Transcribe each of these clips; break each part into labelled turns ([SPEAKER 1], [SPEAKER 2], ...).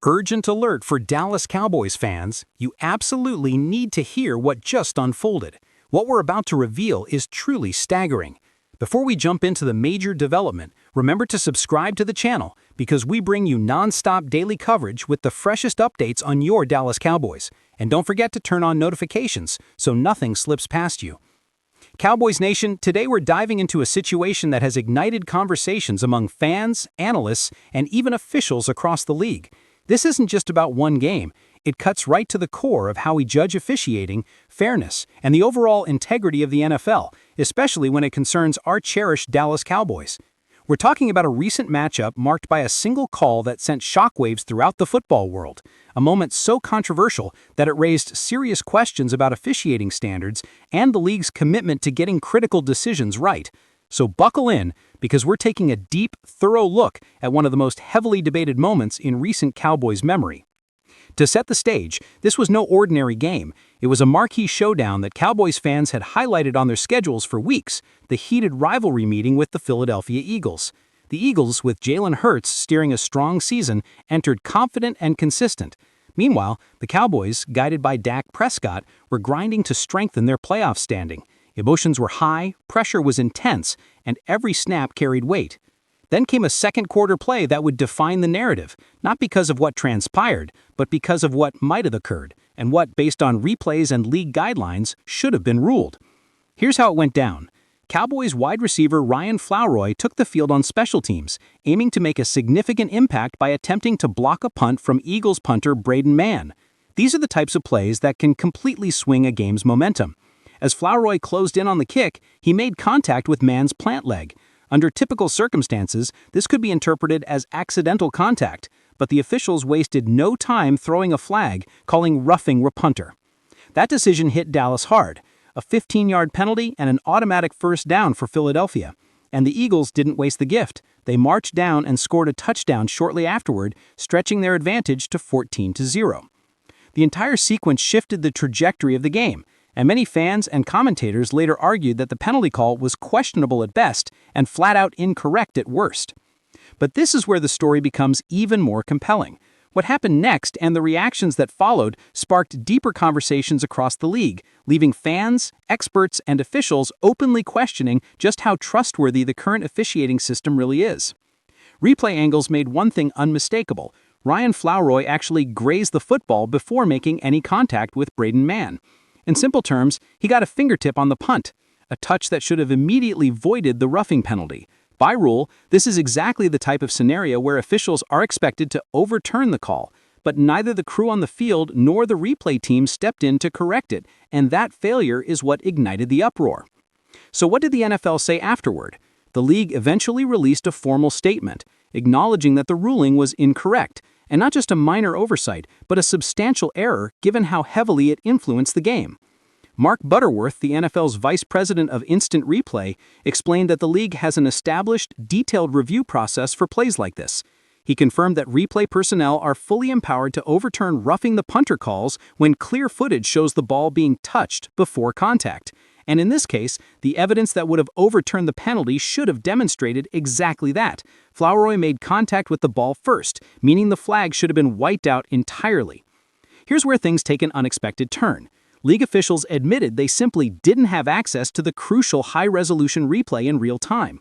[SPEAKER 1] Urgent alert for Dallas Cowboys fans. You absolutely need to hear what just unfolded. What we're about to reveal is truly staggering. Before we jump into the major development, remember to subscribe to the channel because we bring you non-stop daily coverage with the freshest updates on your Dallas Cowboys. And don't forget to turn on notifications so nothing slips past you. Cowboys Nation, today we're diving into a situation that has ignited conversations among fans, analysts, and even officials across the league. This isn't just about one game. It cuts right to the core of how we judge officiating, fairness, and the overall integrity of the NFL, especially when it concerns our cherished Dallas Cowboys. We're talking about a recent matchup marked by a single call that sent shockwaves throughout the football world, a moment so controversial that it raised serious questions about officiating standards and the league's commitment to getting critical decisions right. So buckle in, because we're taking a deep, thorough look at one of the most heavily debated moments in recent Cowboys memory. To set the stage, this was no ordinary game. It was a marquee showdown that Cowboys fans had highlighted on their schedules for weeks, the heated rivalry meeting with the Philadelphia Eagles. The Eagles, with Jalen Hurts steering a strong season, entered confident and consistent. Meanwhile, the Cowboys, guided by Dak Prescott, were grinding to strengthen their playoff standing. Emotions were high, pressure was intense, and every snap carried weight. Then came a second-quarter play that would define the narrative, not because of what transpired, but because of what might have occurred, and what, based on replays and league guidelines, should have been ruled. Here's how it went down. Cowboys wide receiver Ryan Flowroy took the field on special teams, aiming to make a significant impact by attempting to block a punt from Eagles punter Braden Mann. These are the types of plays that can completely swing a game's momentum. As Flowroy closed in on the kick, he made contact with Mann's plant leg. Under typical circumstances, this could be interpreted as accidental contact, but the officials wasted no time throwing a flag, calling roughing the punter. That decision hit Dallas hard, a 15-yard penalty and an automatic first down for Philadelphia. And the Eagles didn't waste the gift. They marched down and scored a touchdown shortly afterward, stretching their advantage to 14-0. The entire sequence shifted the trajectory of the game, and many fans and commentators later argued that the penalty call was questionable at best and flat-out incorrect at worst. But this is where the story becomes even more compelling. What happened next and the reactions that followed sparked deeper conversations across the league, leaving fans, experts, and officials openly questioning just how trustworthy the current officiating system really is. Replay angles made one thing unmistakable. Ryan Flowroy actually grazed the football before making any contact with Braden Mann. In simple terms, he got a fingertip on the punt, a touch that should have immediately voided the roughing penalty. By rule, this is exactly the type of scenario where officials are expected to overturn the call, but neither the crew on the field nor the replay team stepped in to correct it, and that failure is what ignited the uproar. So what did the NFL say afterward? The league eventually released a formal statement, acknowledging that the ruling was incorrect, and not just a minor oversight, but a substantial error given how heavily it influenced the game. Mark Butterworth, the NFL's vice president of instant replay, explained that the league has an established, detailed review process for plays like this. He confirmed that replay personnel are fully empowered to overturn roughing the punter calls when clear footage shows the ball being touched before contact. And in this case, the evidence that would have overturned the penalty should have demonstrated exactly that. Flowroy made contact with the ball first, meaning the flag should have been wiped out entirely. Here's where things take an unexpected turn. League officials admitted they simply didn't have access to the crucial high-resolution replay in real time.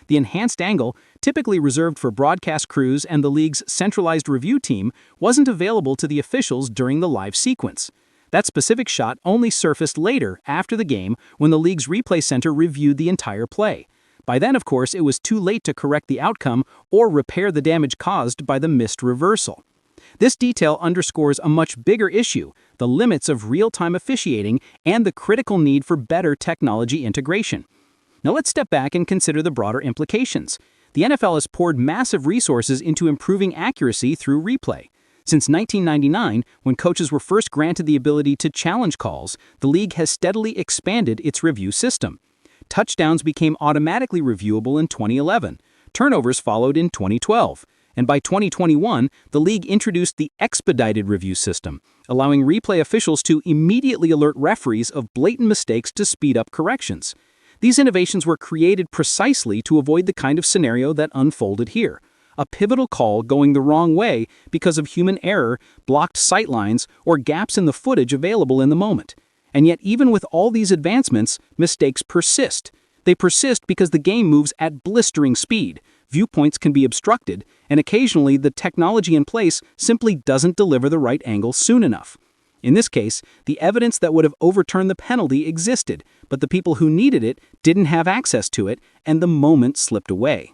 [SPEAKER 1] The enhanced angle, typically reserved for broadcast crews and the league's centralized review team, wasn't available to the officials during the live sequence. That specific shot only surfaced later, after the game, when the league's replay center reviewed the entire play. By then, of course, it was too late to correct the outcome or repair the damage caused by the missed reversal. This detail underscores a much bigger issue, the limits of real-time officiating and the critical need for better technology integration. Now let's step back and consider the broader implications. The NFL has poured massive resources into improving accuracy through replay. Since 1999, when coaches were first granted the ability to challenge calls, the league has steadily expanded its review system. Touchdowns became automatically reviewable in 2011. Turnovers followed in 2012. And by 2021, the league introduced the expedited review system, allowing replay officials to immediately alert referees of blatant mistakes to speed up corrections. These innovations were created precisely to avoid the kind of scenario that unfolded here. a pivotal call going the wrong way because of human error, blocked sightlines, or gaps in the footage available in the moment. And yet, even with all these advancements, mistakes persist. They persist because the game moves at blistering speed, viewpoints can be obstructed, and occasionally the technology in place simply doesn't deliver the right angle soon enough. In this case, the evidence that would have overturned the penalty existed, but the people who needed it didn't have access to it, and the moment slipped away.